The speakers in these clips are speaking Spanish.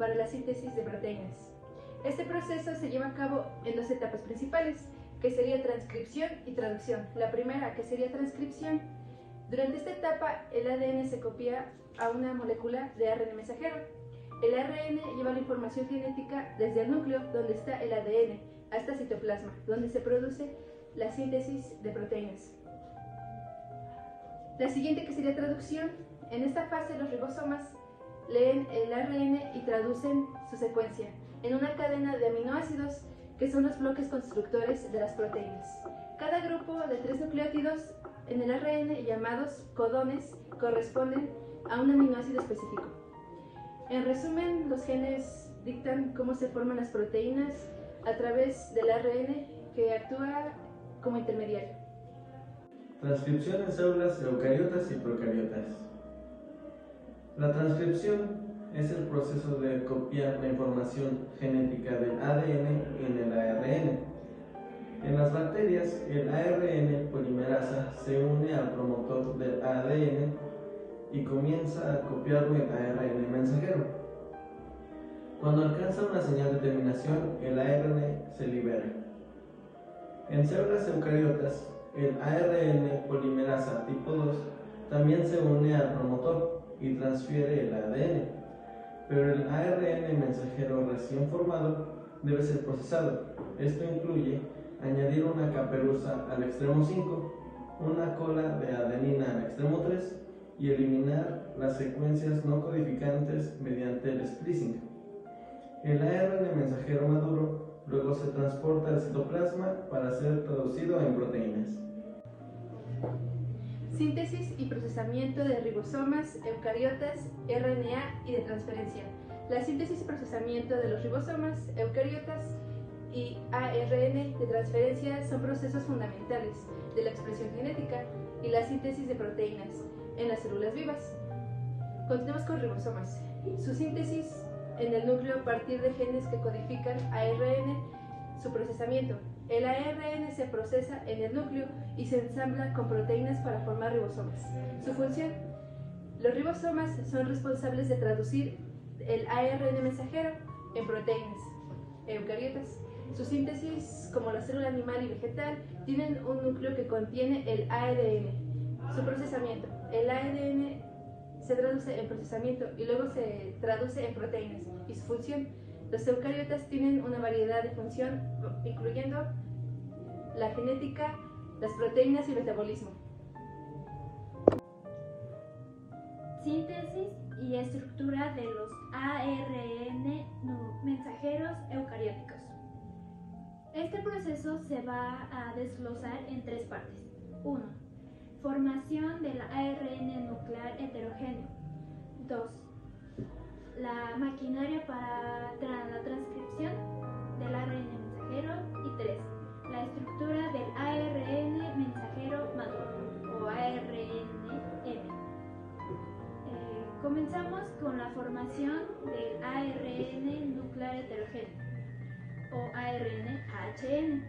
para la síntesis de proteínas. Este proceso se lleva a cabo en dos etapas principales, que sería transcripción y traducción. La primera, que sería transcripción. Durante esta etapa, el ADN se copia a una molécula de ARN mensajero. El ARN lleva la información genética desde el núcleo, donde está el ADN, hasta el citoplasma, donde se produce la síntesis de proteínas. La siguiente, que sería traducción. En esta fase, los ribosomas leen el ARN y traducen su secuencia en una cadena de aminoácidos que son los bloques constructores de las proteínas. Cada grupo de 3 nucleótidos en el ARN, llamados codones, corresponden a un aminoácido específico. En resumen, los genes dictan cómo se forman las proteínas a través del ARN, que actúa como intermediario. Transcripción en células eucariotas y procariotas. La transcripción es el proceso de copiar la información genética del ADN en el ARN. En las bacterias, el ARN polimerasa se une al promotor del ADN y comienza a copiarlo en ARN mensajero. Cuando alcanza una señal de terminación, el ARN se libera. En células eucariotas, el ARN polimerasa tipo 2 también se une al promotor y transfiere el ADN, pero el ARN mensajero recién formado debe ser procesado. Esto incluye añadir una caperuza al extremo 5, una cola de adenina al extremo 3 y eliminar las secuencias no codificantes mediante el splicing. El ARN mensajero maduro luego se transporta al citoplasma para ser traducido en proteínas. Síntesis y procesamiento de ribosomas, eucariotas, RNA y de transferencia. La síntesis y procesamiento de los ribosomas, eucariotas y ARN de transferencia son procesos fundamentales de la expresión genética y la síntesis de proteínas en las células vivas. Continuamos con ribosomas. Su síntesis en el núcleo a partir de genes que codifican ARN, su procesamiento. El ARN se procesa en el núcleo y se ensambla con proteínas para formar ribosomas. Su función. Los ribosomas son responsables de traducir el ARN mensajero en proteínas eucariotas. Su síntesis, como la célula animal y vegetal, tienen un núcleo que contiene el ADN. Su procesamiento. El ADN se traduce en procesamiento y luego se traduce en proteínas. Y su función. Los eucariotas tienen una variedad de función, incluyendo la genética, las proteínas y el metabolismo. Síntesis y estructura de los ARN mensajeros eucarióticos. Este proceso se va a desglosar en 3 partes. 1. Formación del ARN nuclear heterogéneo. 2. La maquinaria para la transcripción del ARN mensajero. Y 3. La estructura del ARN mensajero maduro o ARNM. Comenzamos con la formación del ARN nuclear heterogéneo o ARN-AHN.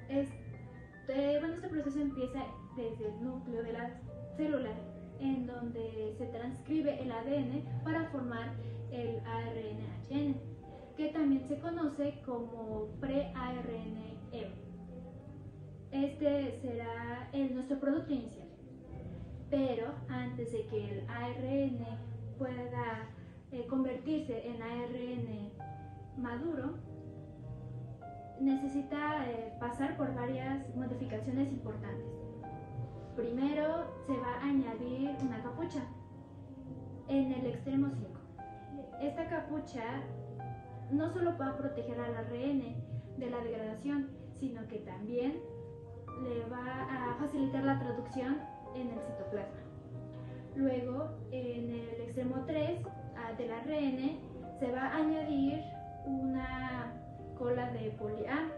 Este proceso empieza desde el núcleo de la célula, en donde se transcribe el ADN para formar el ARN-AHN, que también se conoce como pre-ARNM. Este será nuestro producto inicial. Pero antes de que el ARN pueda convertirse en ARN maduro, necesita pasar por varias modificaciones importantes. Primero se va a añadir una capucha en el extremo 5. Esta capucha no solo va a proteger al ARN de la degradación, sino que también le va a facilitar la traducción en el citoplasma. Luego, en el extremo 3 del ARN se va a añadir una cola de poli-A.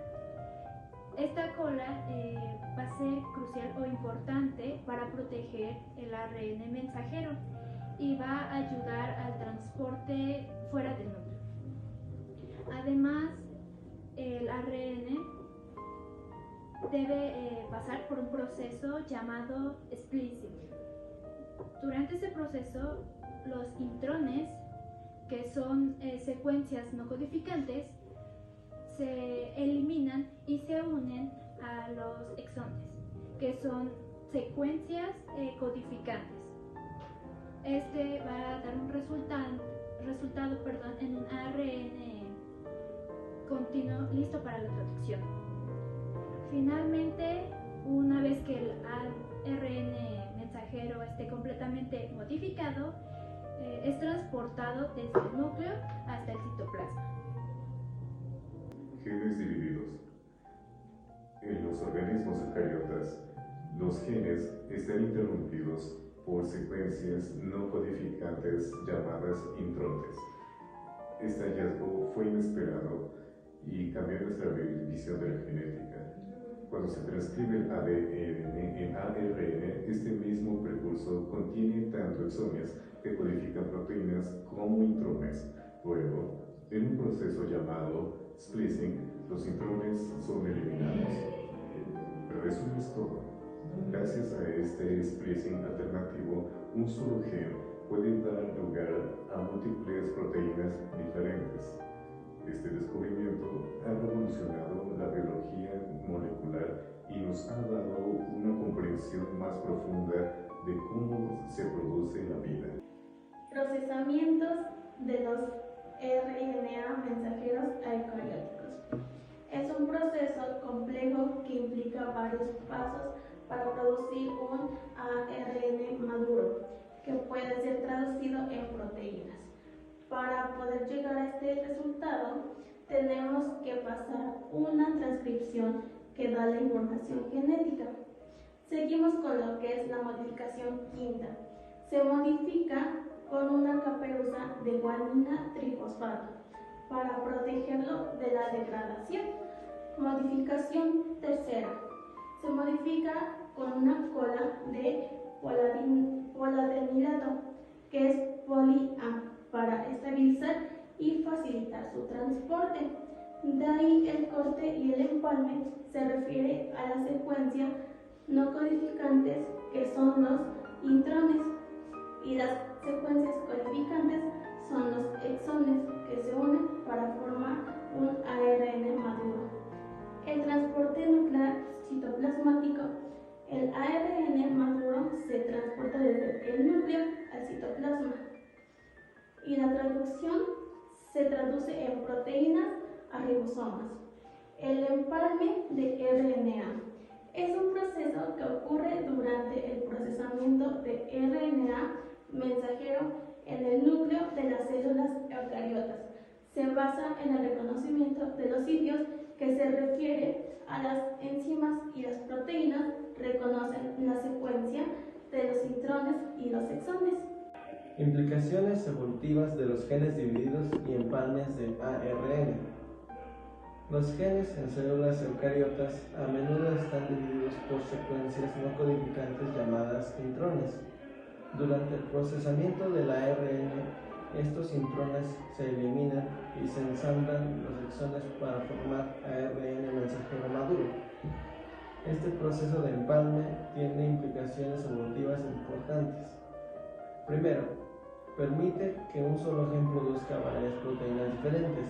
Esta cola va a ser crucial o importante para proteger el ARN mensajero y va a ayudar al transporte fuera del núcleo. Además, el ARN debe pasar por un proceso llamado splicing. Durante este proceso, los intrones que son secuencias no codificantes, se eliminan y se unen a los exones, que son secuencias codificantes. Este va a dar un resultado en un ARN continuo listo para la traducción. Finalmente, una vez que el ARN mensajero esté completamente modificado, es transportado desde el núcleo hasta el citoplasma. Genes divididos. En los organismos eucariotas, los genes están interrumpidos por secuencias no codificantes llamadas intrones. Este hallazgo fue inesperado y cambió nuestra visión de la genética. Cuando se transcribe el ADN en ARN, este mismo precursor contiene tanto exones que codifican proteínas como intrones. Luego, en un proceso llamado splicing, los intrones son eliminados. Pero eso no es todo. Gracias a este splicing alternativo, un solo gen puede dar lugar a múltiples proteínas diferentes. Este descubrimiento ha revolucionado la biología molecular y nos ha dado una comprensión más profunda de cómo se produce la vida. Procesamientos de los RNA mensajeros eucarióticos. Es un proceso complejo que implica varios pasos para producir un ARN maduro que puede ser traducido en proteínas. Para poder llegar a este resultado, tenemos que pasar una transcripción que da la información genética. Seguimos con lo que es la modificación quinta. Se modifica con una caperuza de guanina trifosfato para protegerlo de la degradación. Modificación tercera. Se modifica con una cola de poladenilato, que es poli-A, para estabilizar y facilitar su transporte. De ahí el corte y el empalme se refiere a la secuencia no codificantes, que son los intrones, y las secuencias codificantes son los exones, que se unen para formar un ARN maduro. El transporte nuclear citoplasmático. El ARN maduro se transporta desde el núcleo al citoplasma y la traducción se traduce en proteínas a ribosomas. El empalme de RNA es un proceso que ocurre durante el procesamiento de RNA mensajero en el núcleo de las células eucariotas. Se basa en el reconocimiento de los sitios que se refiere a las enzimas, y las proteínas reconocen la secuencia de los intrones y los exones. Implicaciones evolutivas de los genes divididos y empalmes de ARN. Los genes en células eucariotas a menudo están divididos por secuencias no codificantes llamadas intrones. Durante el procesamiento del ARN, estos intrones se eliminan y se ensamblan los exones para formar ARN mensajero maduro. Este proceso de empalme tiene implicaciones evolutivas importantes. Primero, permite que un solo gen produzca varias proteínas diferentes,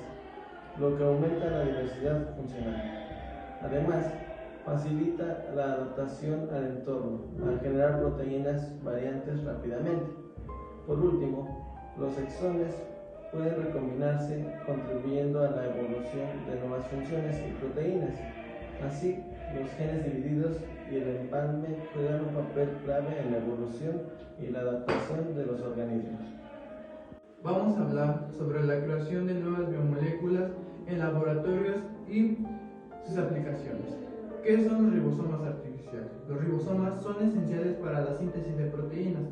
lo que aumenta la diversidad funcional. Además, facilita la adaptación al entorno al generar proteínas variantes rápidamente. Por último, los exones pueden recombinarse, contribuyendo a la evolución de nuevas funciones y proteínas. Así, los genes divididos y el empalme juegan un papel clave en la evolución y la adaptación de los organismos. Vamos a hablar sobre la creación de nuevas biomoléculas en laboratorios y sus aplicaciones. ¿Qué son los ribosomas artificiales? Los ribosomas son esenciales para la síntesis de proteínas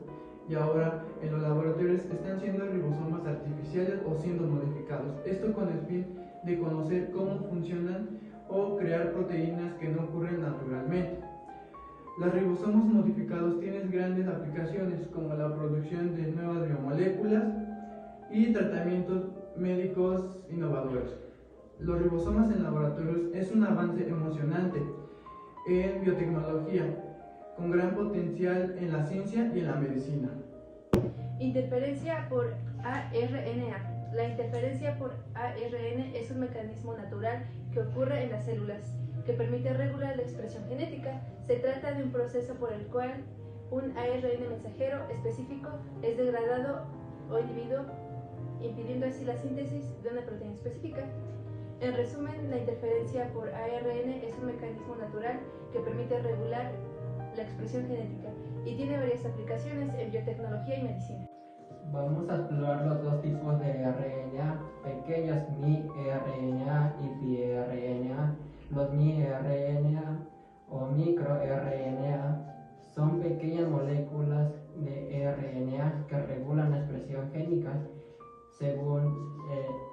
y ahora en los laboratorios están siendo ribosomas artificiales o siendo modificados. Esto con el fin de conocer cómo funcionan o crear proteínas que no ocurren naturalmente. Los ribosomas modificados tienen grandes aplicaciones como la producción de nuevas biomoléculas y tratamientos médicos innovadores. Los ribosomas en laboratorios es un avance emocionante en biotecnología, con gran potencial en la ciencia y en la medicina. Interferencia por ARNA. La interferencia por ARN es un mecanismo natural que ocurre en las células, que permite regular la expresión genética. Se trata de un proceso por el cual un ARN mensajero específico es degradado o inhibido, impidiendo así la síntesis de una proteína específica. En resumen, la interferencia por ARN es un mecanismo natural que permite regular la expresión genética y tiene varias aplicaciones en biotecnología y medicina. Vamos a explorar los dos tipos de RNA, pequeños miRNA y piRNA. Los miRNA o microRNA son pequeñas moléculas de RNA que regulan la expresión génica según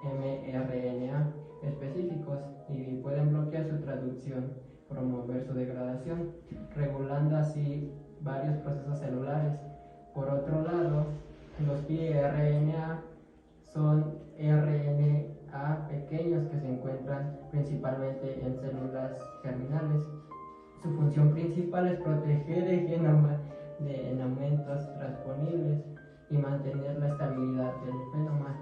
mRNA específicos y pueden bloquear su traducción, promover su degradación, regulando así varios procesos celulares. Por otro lado, los piRNA son RNA pequeños que se encuentran principalmente en células germinales. Su función principal es proteger el genoma de enaumentos transponibles y mantener la estabilidad del genoma.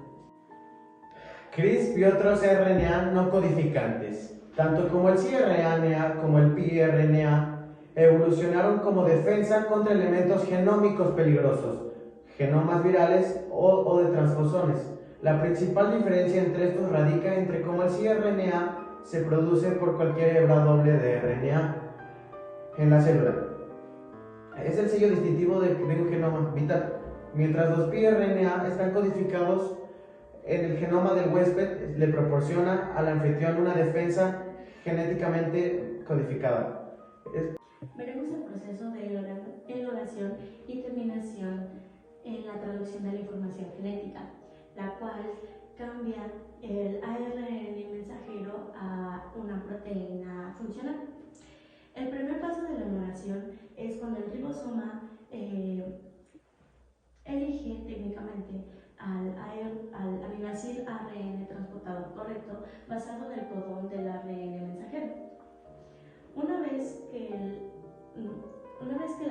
CRISPR y otros RNA no codificantes, tanto como el cRNA como el piRNA, evolucionaron como defensa contra elementos genómicos peligrosos, genomas virales o de transposones. La principal diferencia entre estos radica entre cómo el cRNA se produce por cualquier hebra doble de RNA en la célula. Es el sello distintivo de un genoma vital, mientras los piRNA están codificados en el genoma del huésped, le proporciona al anfitrión una defensa genéticamente codificada. Veremos el proceso de elongación y terminación en la traducción de la información genética, la cual cambia el ARN mensajero a una proteína funcional. El primer paso de la elongación es cuando el ribosoma elige técnicamente al aminoácido ARN transportador correcto basado en el codón del ARN mensajero. Una vez que el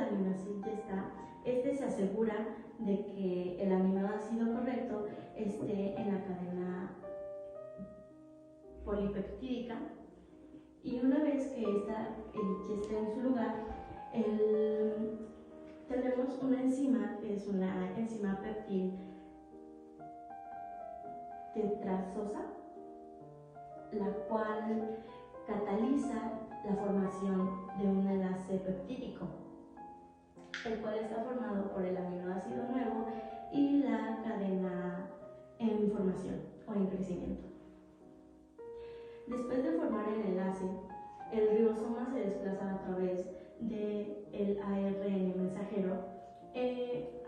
aminoácido ya está, este se asegura de que el aminoácido correcto esté en la cadena polipeptídica, y una vez que esta ya esté en su lugar, tenemos una enzima que es una enzima peptil tetrasosa, la cual cataliza la formación de un enlace peptídico, el cual está formado por el aminoácido nuevo y la cadena en formación o en crecimiento. Después de formar el enlace, el ribosoma se desplaza a través del ARN mensajero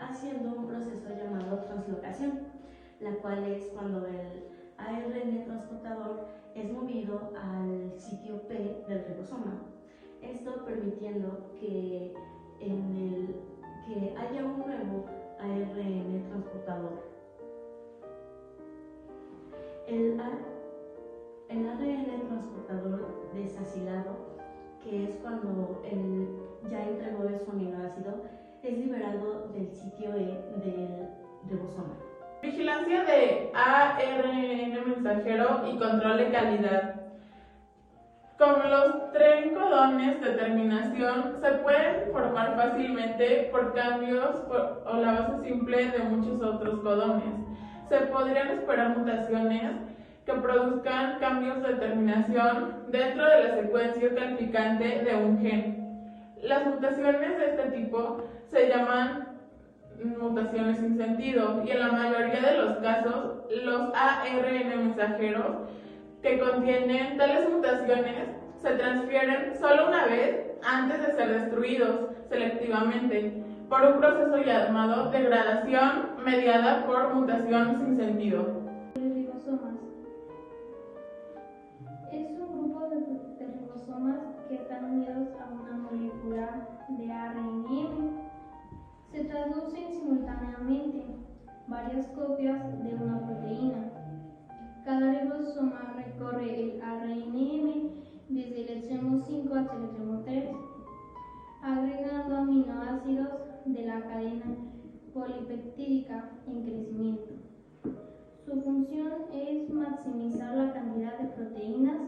haciendo un proceso llamado translocación, la cual es cuando el ARN transportador es movido al sitio P del ribosoma, esto permitiendo que haya un nuevo ARN transportador. El ARN transportador desacilado, que es cuando ya entregó su aminoácido, es liberado del sitio E del ribosoma. Vigilancia de ARN mensajero y control de calidad. Como los trencodones de terminación se pueden formar fácilmente por cambios o la base simple de muchos otros codones. Se podrían esperar mutaciones que produzcan cambios de terminación dentro de la secuencia calificante de un gen. Las mutaciones de este tipo se llaman mutaciones sin sentido, y en la mayoría de los casos los ARN mensajeros que contienen tales mutaciones se transfieren solo una vez antes de ser destruidos selectivamente por un proceso llamado degradación mediada por mutación sin sentido. Los ribosomas es un grupo de ribosomas que están unidos a una molécula de ARN. Se traducen simultáneamente varias copias de una proteína. Cada ribosoma recorre el ARN desde el extremo 5 hasta el extremo 3, agregando aminoácidos de la cadena polipeptídica en crecimiento. Su función es maximizar la cantidad de proteínas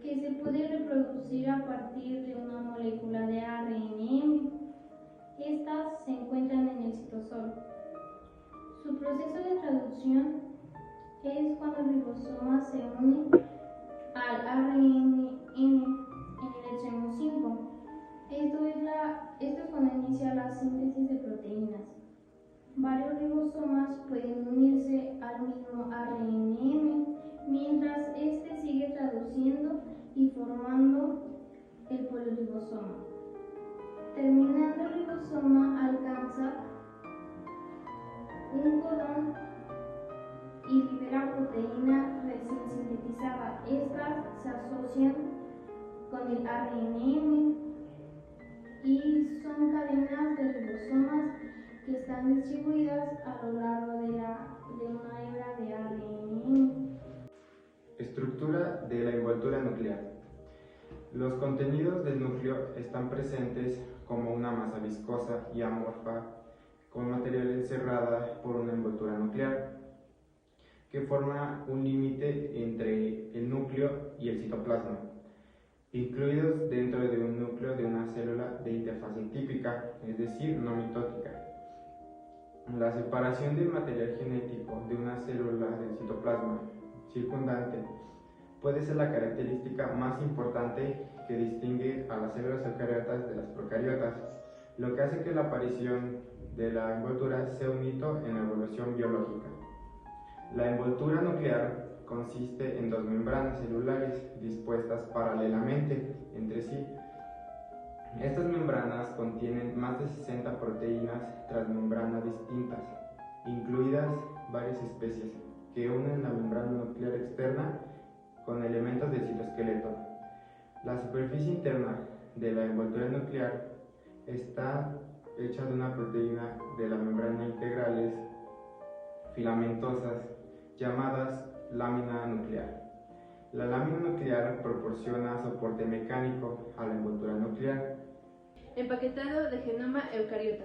que se puede reproducir a partir de una molécula de ARNM. Estas se encuentran en el citosol. Su proceso de traducción es cuando el ribosoma se une al ARNM en el extremo 5. Esto es cuando inicia la síntesis de proteínas. Varios ribosomas pueden unirse al mismo ARNM mientras este sigue traduciendo y formando el polirribosoma. Terminando el ribosoma alcanza un codón y libera proteína recién sintetizada. Estas se asocian con el ARNM y son cadenas de ribosomas que están distribuidas a lo largo de una hebra de ARNM. Estructura de la envoltura nuclear. Los contenidos del núcleo están presentes como una masa viscosa y amorfa con material encerrada por una envoltura nuclear que forma un límite entre el núcleo y el citoplasma, incluidos dentro de un núcleo de una célula de interfase típica, es decir, no mitótica. La separación del material genético de una célula del citoplasma circundante puede ser la característica más importante que distingue a las células eucariotas de las procariotas, lo que hace que la aparición de la envoltura sea un hito en la evolución biológica. La envoltura nuclear consiste en dos membranas celulares dispuestas paralelamente entre sí. Estas membranas contienen más de 60 proteínas transmembrana distintas, incluidas varias especies, que unen la membrana nuclear externa con elementos del citoesqueleto. La superficie interna de la envoltura nuclear está hecha de una proteína de la membrana integrales filamentosas llamadas lámina nuclear. La lámina nuclear proporciona soporte mecánico a la envoltura nuclear. Empaquetado de genoma eucariota.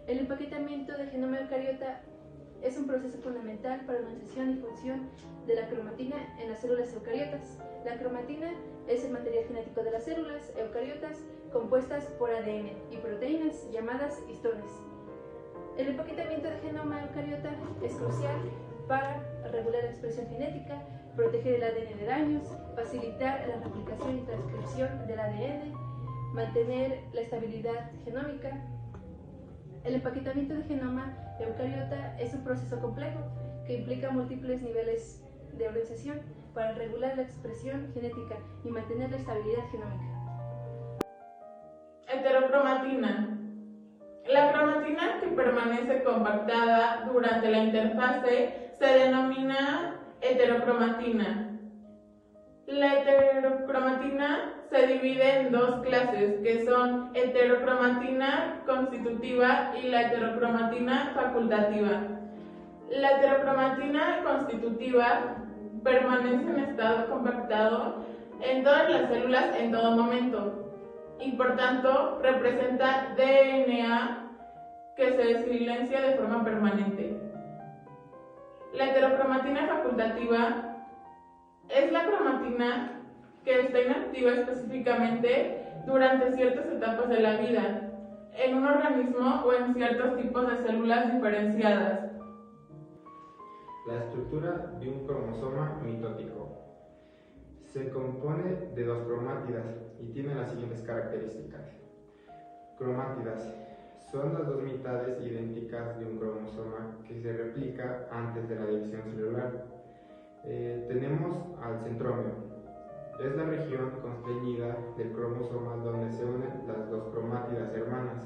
El empaquetamiento de genoma eucariota es un proceso fundamental para la organización y función de la cromatina en las células eucariotas. La cromatina es el material genético de las células eucariotas compuestas por ADN y proteínas llamadas histones. El empaquetamiento de genoma eucariota es crucial para regular la expresión genética, proteger el ADN de daños, facilitar la replicación y transcripción del ADN, mantener la estabilidad genómica. El empaquetamiento de genoma eucariota es un proceso complejo que implica múltiples niveles de organización para regular la expresión genética y mantener la estabilidad genómica. Heterocromatina. La cromatina que permanece compactada durante la interfase se denomina heterocromatina. La heterocromatina se divide en dos clases, que son heterocromatina constitutiva y la heterocromatina facultativa. La heterocromatina constitutiva permanece en estado compactado en todas las células en todo momento y por tanto representa DNA que se silencia de forma permanente. La heterocromatina facultativa es la cromatina que está inactiva específicamente durante ciertas etapas de la vida, en un organismo o en ciertos tipos de células diferenciadas. La estructura de un cromosoma mitótico. Se compone de dos cromátidas y tiene las siguientes características. Cromátidas son las dos mitades idénticas de un cromosoma que se replica antes de la división celular. Tenemos al centrómero. Es la región constreñida del cromosoma donde se unen las dos cromátidas hermanas.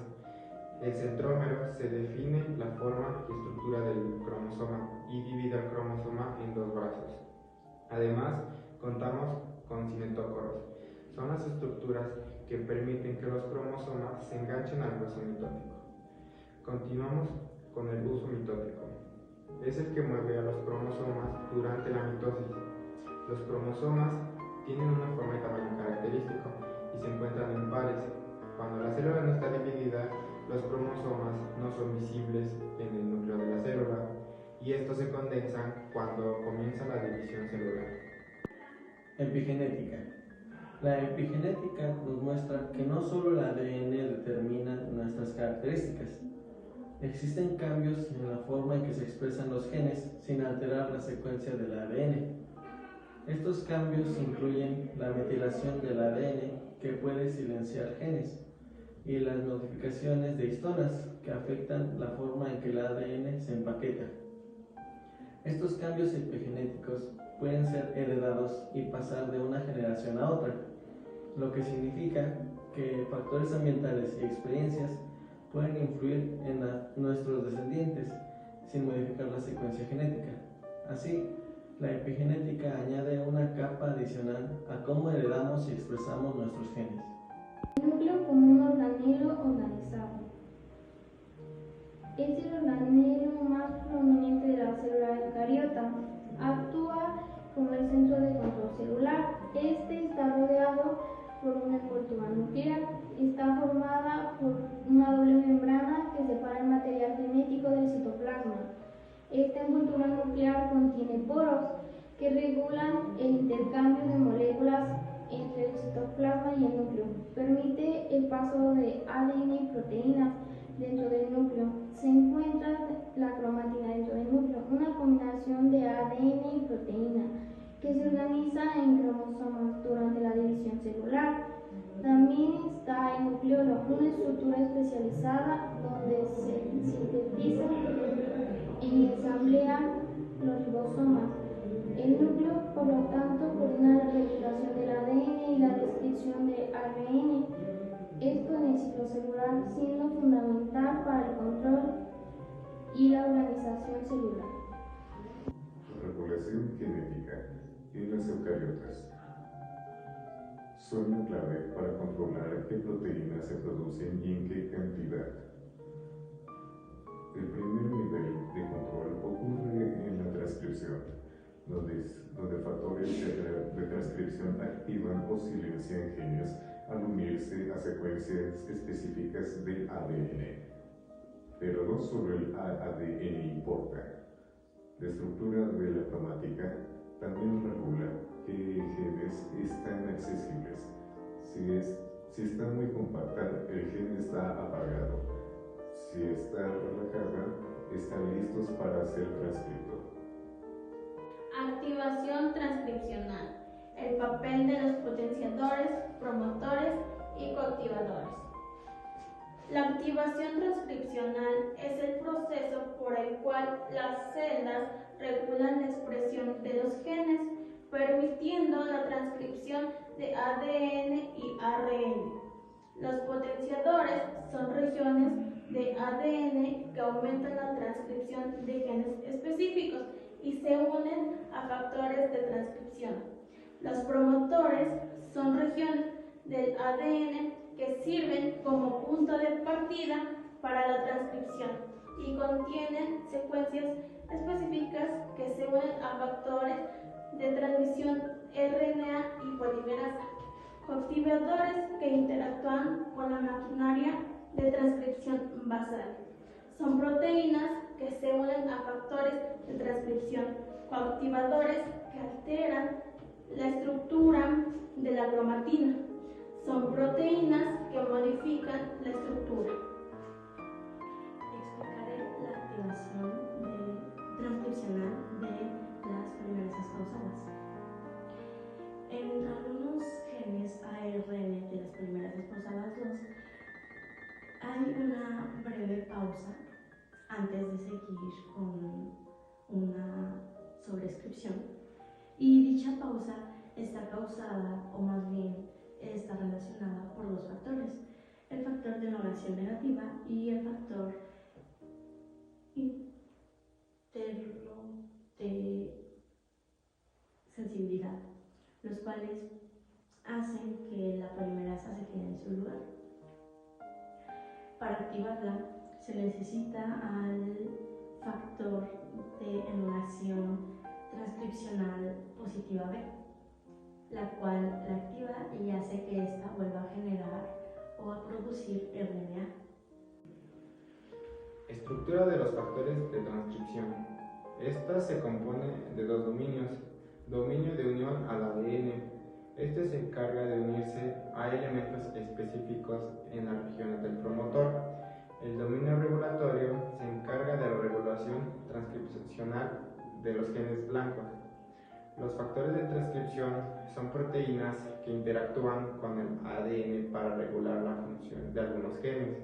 El centrómero se define la forma y estructura del cromosoma y divide el cromosoma en dos brazos. Además, contamos con cinetócoros. Son las estructuras que permiten que los cromosomas se enganchen al hueso mitótico. Continuamos con el uso mitótico. Es el que mueve a los cromosomas durante la mitosis. Los cromosomas tienen una forma y tamaño característico y se encuentran en pares. Cuando la célula no está dividida, los cromosomas no son visibles en el núcleo de la célula y estos se condensan cuando comienza la división celular. Epigenética. La epigenética nos muestra que no solo el ADN determina nuestras características, existen cambios en la forma en que se expresan los genes sin alterar la secuencia del ADN. Estos cambios incluyen la metilación del ADN, que puede silenciar genes, y las modificaciones de histonas, que afectan la forma en que el ADN se empaqueta. Estos cambios epigenéticos pueden ser heredados y pasar de una generación a otra, lo que significa que factores ambientales y experiencias pueden influir en nuestros descendientes sin modificar la secuencia genética. Así, la epigenética añade una capa adicional a cómo heredamos y expresamos nuestros genes. El núcleo como un organelo organizado. Es el organelo más prominente de la célula eucariota. Actúa como el centro de control celular. Este está rodeado por una envoltura nuclear. Está formada por una doble membrana que separa el material genético del citoplasma. Esta envoltura nuclear contiene poros que regulan el intercambio de moléculas entre el citoplasma y el núcleo. Permite el paso de ADN y proteínas dentro del núcleo. Se encuentra la cromatina dentro del núcleo, una combinación de ADN y proteína que se organiza en cromosomas durante la división celular. También está el nucleolo, una estructura especializada donde se sintetizan y ensamblean los ribosomas. El núcleo, por lo tanto, coordina la regulación del ADN y la descripción de ARN. Esto en el ciclo celular siendo fundamental para el control y la organización celular. Regulación genética en las eucariotas. Son la clave para controlar qué proteínas se producen y en qué cantidad. El primer nivel de control ocurre en la transcripción, donde factores de transcripción activan o silencian genes al unirse a secuencias específicas del ADN. Pero no solo el ADN importa. La estructura de la cromática también regula qué genes están accesibles. Si está muy compacta, el gen está apagado. Si está relajada, están listos para ser transcrito. Activación transcripcional. El papel de los potenciadores, promotores y coactivadores. La activación transcripcional es el proceso por el cual las células regulan la expresión de los genes, permitiendo la transcripción de ADN y ARN. Los potenciadores son regiones de ADN que aumentan la transcripción de genes específicos y se unen a factores de transcripción. Los promotores son regiones del ADN que sirven como punto de partida para la transcripción y contienen secuencias específicas que se unen a factores de transmisión RNA y polimerasa. Coactivadores que interactúan con la maquinaria de transcripción basal. Son proteínas que se unen a factores de transcripción. Coactivadores que alteran la estructura de la cromatina. Son proteínas que modifican la estructura. Explicaré la activación transcripcional de las polimerasas pausadas. En algunos genes ARN de las polimerasas pausadas 2 hay una breve pausa antes de seguir con una sobrescripción, y dicha pausa está causada, o más bien está relacionada por dos factores: el factor de noración negativa y el factor interno de sensibilidad, los cuales hacen que la polimerasa se quede en su lugar. Para activarla se necesita al factor de enulación transcripcional positiva B, la cual la activa y hace que ésta vuelva a generar o a producir RNA. Estructura de los factores de transcripción. Esta se compone de dos dominios. Dominio de unión al ADN. Este se encarga de unirse a elementos específicos en las regiones del promotor. El dominio regulatorio se encarga de la regulación transcripcional de los genes blancos. Los factores de transcripción son proteínas que interactúan con el ADN para regular la función de algunos genes.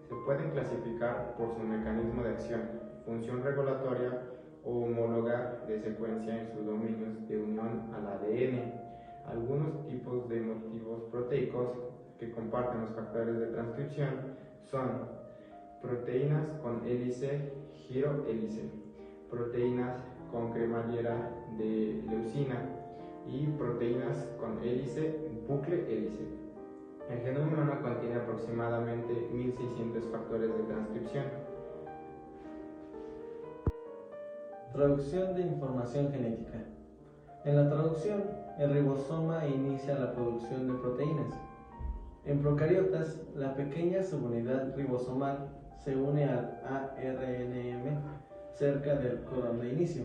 Se pueden clasificar por su mecanismo de acción, función regulatoria o homóloga de secuencia en sus dominios de unión al ADN. Algunos tipos de motivos proteicos que comparten los factores de transcripción son proteínas con hélice giro-hélice, proteínas con cremallera de leucina y proteínas con hélice bucle-hélice. El genoma humano contiene aproximadamente 1600 factores de transcripción. Traducción de información genética. En la traducción, el ribosoma inicia la producción de proteínas. En procariotas, la pequeña subunidad ribosomal se une al ARNM cerca del codón de inicio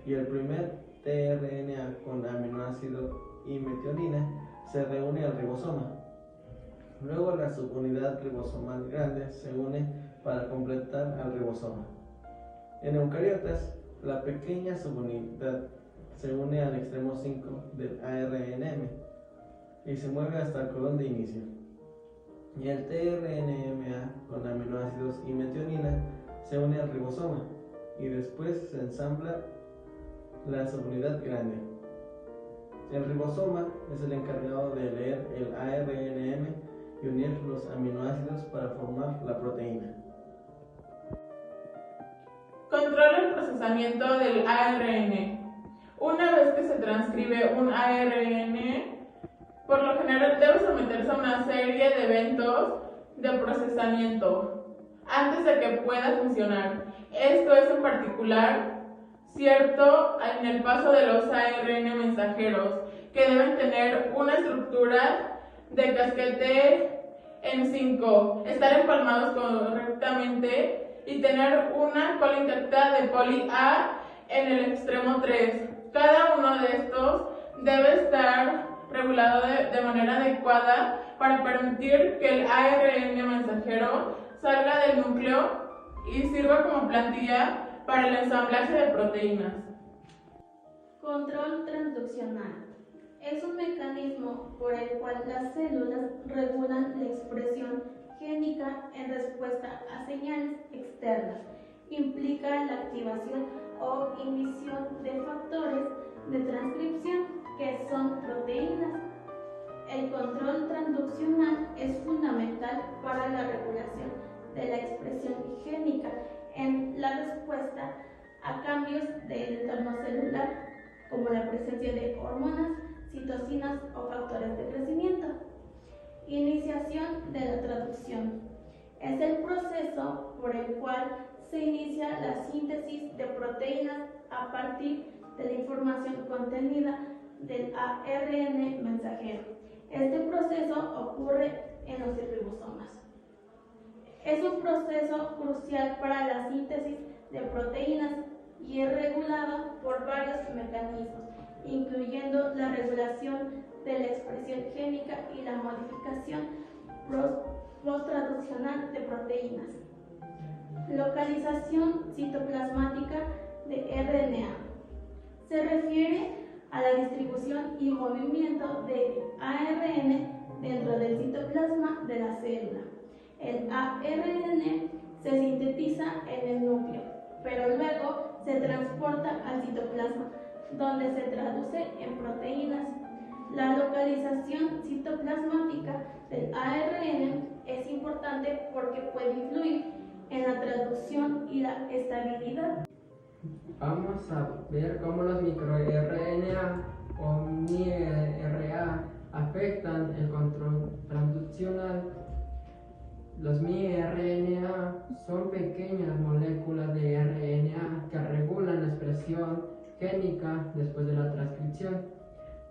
y el primer tRNA con aminoácido y metionina se reúne al ribosoma. Luego la subunidad ribosomal grande se une para completar al ribosoma. En eucariotas, la pequeña subunidad se une al extremo 5 del ARNM y se mueve hasta el codón de inicio. Y el tRNMA con aminoácidos y metionina se une al ribosoma y después se ensambla la subunidad grande. El ribosoma es el encargado de leer el ARNM y unir los aminoácidos para formar la proteína. Controla el procesamiento del ARN. Una vez que se transcribe un ARN, por lo general debe someterse a una serie de eventos de procesamiento antes de que pueda funcionar. Esto es en particular cierto en el paso de los ARN mensajeros, que deben tener una estructura de casquete en 5, estar empalmados correctamente y tener una cola intacta de poli A en el extremo 3. Cada uno de estos debe estar regulado de manera adecuada para permitir que el ARN mensajero salga del núcleo y sirva como plantilla para el ensamblaje de proteínas. Control transduccional. Es un mecanismo por el cual las células regulan la expresión génica en respuesta a señales externas. Implica la activación o inhibición de factores de transcripción que son proteínas. El control transduccional es fundamental para la regulación de la expresión génica en la respuesta a cambios del entorno celular, como la presencia de hormonas, citocinas o factores de crecimiento. Iniciación de la traducción. Es el proceso por el cual se inicia la síntesis de proteínas a partir de la información contenida del ARN mensajero. Este proceso ocurre en los ribosomas. Es un proceso crucial para la síntesis de proteínas y es regulado por varios mecanismos, incluyendo la regulación de la expresión génica y la modificación post-traduccional de proteínas. Localización citoplasmática de RNA. Se refiere a la distribución y movimiento de ARN dentro del citoplasma de la célula. El ARN se sintetiza en el núcleo, pero luego se transporta al citoplasma, donde se traduce en proteínas. La localización citoplasmática del ARN es importante porque puede influir en la traducción y la estabilidad. Vamos a ver cómo los microRNA o miRNA afectan el control transduccional. Los miRNA son pequeñas moléculas de RNA que regulan la expresión génica después de la transcripción.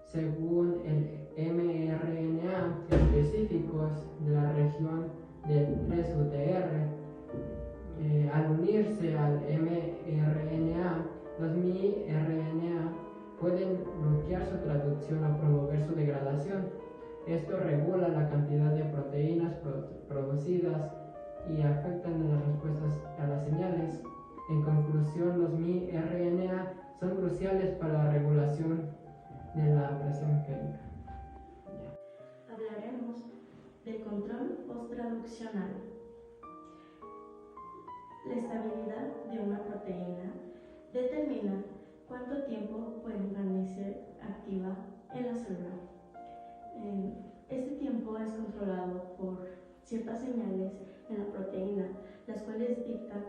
Según el mRNA específicos de la región del 3UTR, al unirse al mRNA Los miRNA pueden bloquear su traducción o promover su degradación. Esto regula la cantidad de proteínas producidas y afectan las respuestas a las señales. En conclusión, los miRNA son cruciales para la regulación de la presión génica. Hablaremos del control posttraduccional. La estabilidad de una proteína determina cuánto tiempo puede permanecer activa en la célula. Este tiempo es controlado por ciertas señales en la proteína, las cuales dictan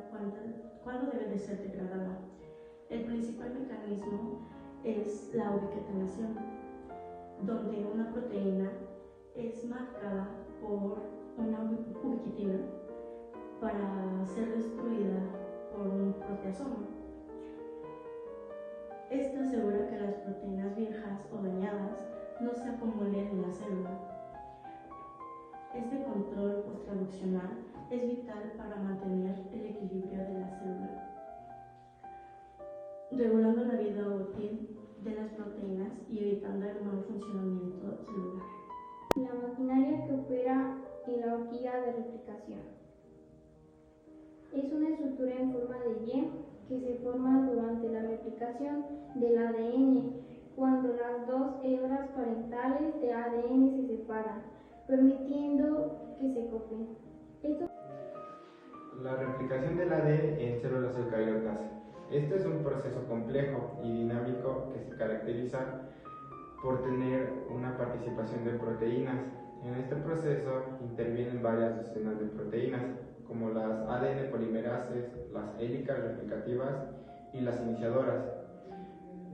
cuándo debe de ser degradada. El principal mecanismo es la ubiquitinación, donde una proteína es marcada por una ubiquitina para ser destruida por un proteasoma. Esta asegura que las proteínas viejas o dañadas no se acumulen en la célula. Este control posttraduccional es vital para mantener el equilibrio de la célula, regulando la vida útil de las proteínas y evitando el mal funcionamiento celular. La maquinaria que opera en la horquilla de replicación es una estructura en forma de Y que se forma durante la replicación del ADN cuando las dos hebras parentales de ADN se separan, permitiendo que se copien. La replicación del ADN en células eucariotas. Este es un proceso complejo y dinámico que se caracteriza por tener una participación de proteínas. En este proceso intervienen varias docenas de proteínas, como las ADN polimerases, las hélicas replicativas y las iniciadoras.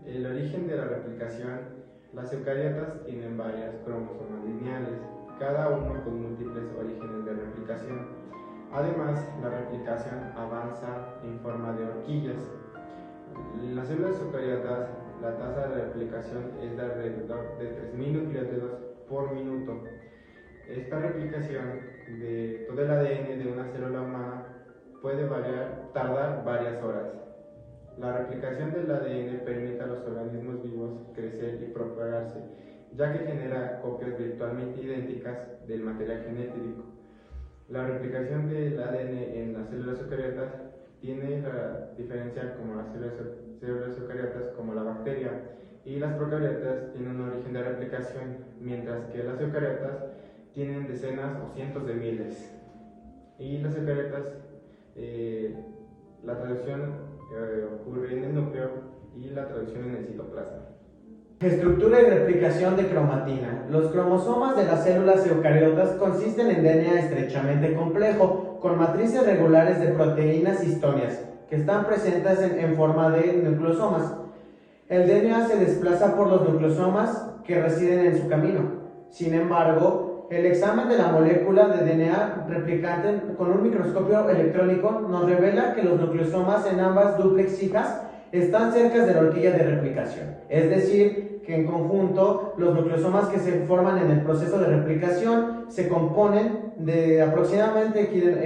El origen de la replicación. Las eucariotas tienen varias cromosomas lineales, cada uno con múltiples orígenes de replicación. Además, la replicación avanza en forma de horquillas. En las células eucariotas, la tasa de replicación es de alrededor de 3.000 nucleótidos por minuto. Esta replicación de todo el ADN de una célula humana puede tardar varias horas. La replicación del ADN permite a los organismos vivos crecer y propagarse, ya que genera copias virtualmente idénticas del material genético. La replicación del ADN en las células eucariotas tiene la diferencia como las células eucariotas como la bacteria, y las procariotas tienen un origen de replicación, mientras que las eucariotas tienen decenas o cientos de miles. Y las eucariotas, la traducción ocurre en el núcleo y la traducción en el citoplasma. Estructura y replicación de cromatina. Los cromosomas de las células eucariotas consisten en DNA estrechamente complejo, con matrices regulares de proteínas histonias, que están presentes en forma de nucleosomas. El DNA se desplaza por los nucleosomas que residen en su camino. Sin embargo, el examen de la molécula de DNA replicante con un microscopio electrónico nos revela que los nucleosomas en ambas dúplex hijas están cerca de la horquilla de replicación. Es decir, que en conjunto los nucleosomas que se forman en el proceso de replicación se componen de aproximadamente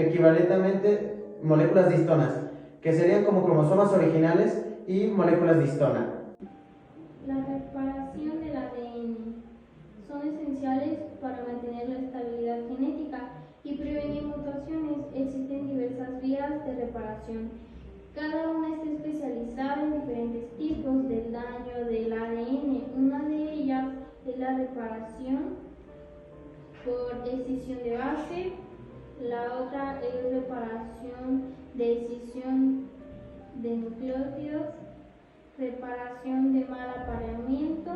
equivalentemente moléculas de histonas, que serían como cromosomas originales y moléculas de histona. La reparación del ADN son esenciales para mantener la estabilidad genética y prevenir mutaciones. Existen diversas vías de reparación. Cada una está especializada en diferentes tipos del daño del ADN. Una de ellas es la reparación por escisión de base, la otra es reparación de escisión de nucleótidos, reparación de mal apareamiento,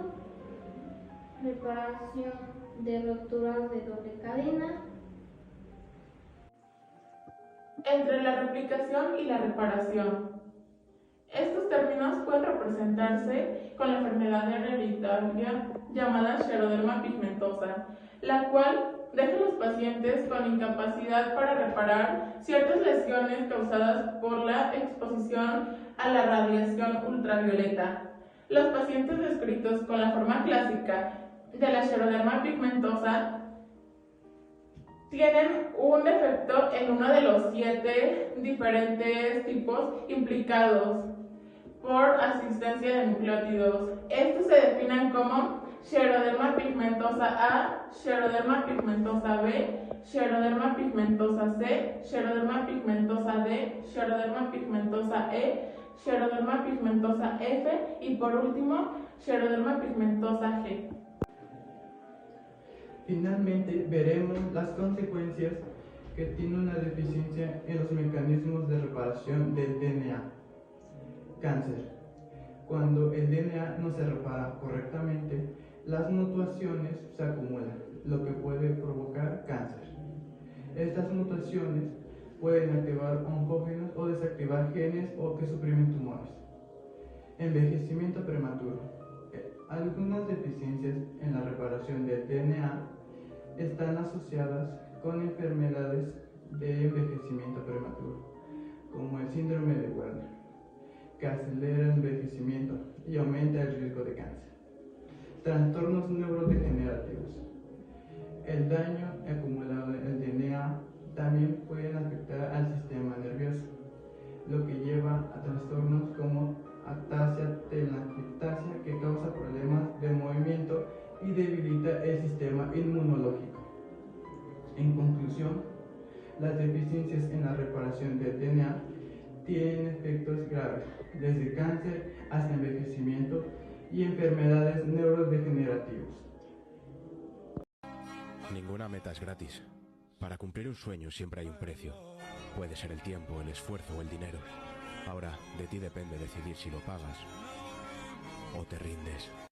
reparación de roturas de doble cadena. Entre la replicación y la reparación. Estos términos pueden representarse con la enfermedad hereditaria llamada xeroderma pigmentosa, la cual deja a los pacientes con incapacidad para reparar ciertas lesiones causadas por la exposición a la radiación ultravioleta. Los pacientes descritos con la forma clásica de la xeroderma pigmentosa tienen un defecto en uno de los 7 diferentes tipos implicados, por asistencia de nucleótidos. Estos se definen como xeroderma pigmentosa A, xeroderma pigmentosa B, xeroderma pigmentosa C, xeroderma pigmentosa D, xeroderma pigmentosa E, xeroderma pigmentosa F y por último, xeroderma pigmentosa G. Finalmente, veremos las consecuencias que tiene una deficiencia en los mecanismos de reparación del DNA. Cáncer. Cuando el DNA no se repara correctamente, las mutaciones se acumulan, lo que puede provocar cáncer. Estas mutaciones pueden activar oncógenos o desactivar genes o que suprimen tumores. Envejecimiento prematuro. Algunas deficiencias en la reparación del DNA están asociadas con enfermedades de envejecimiento prematuro, como el síndrome de Werner, que acelera el envejecimiento y aumenta el riesgo de cáncer. Trastornos neurodegenerativos. El daño acumulado en el DNA también puede afectar al sistema nervioso, lo que lleva a trastornos como ataxia telangiectasia, que causa problemas de movimiento y debilita el sistema inmunológico. En conclusión, las deficiencias en la reparación del DNA tienen efectos graves, desde cáncer hasta envejecimiento y enfermedades neurodegenerativas. Ninguna meta es gratis. Para cumplir un sueño siempre hay un precio. Puede ser el tiempo, el esfuerzo o el dinero. Ahora, de ti depende decidir si lo pagas o te rindes.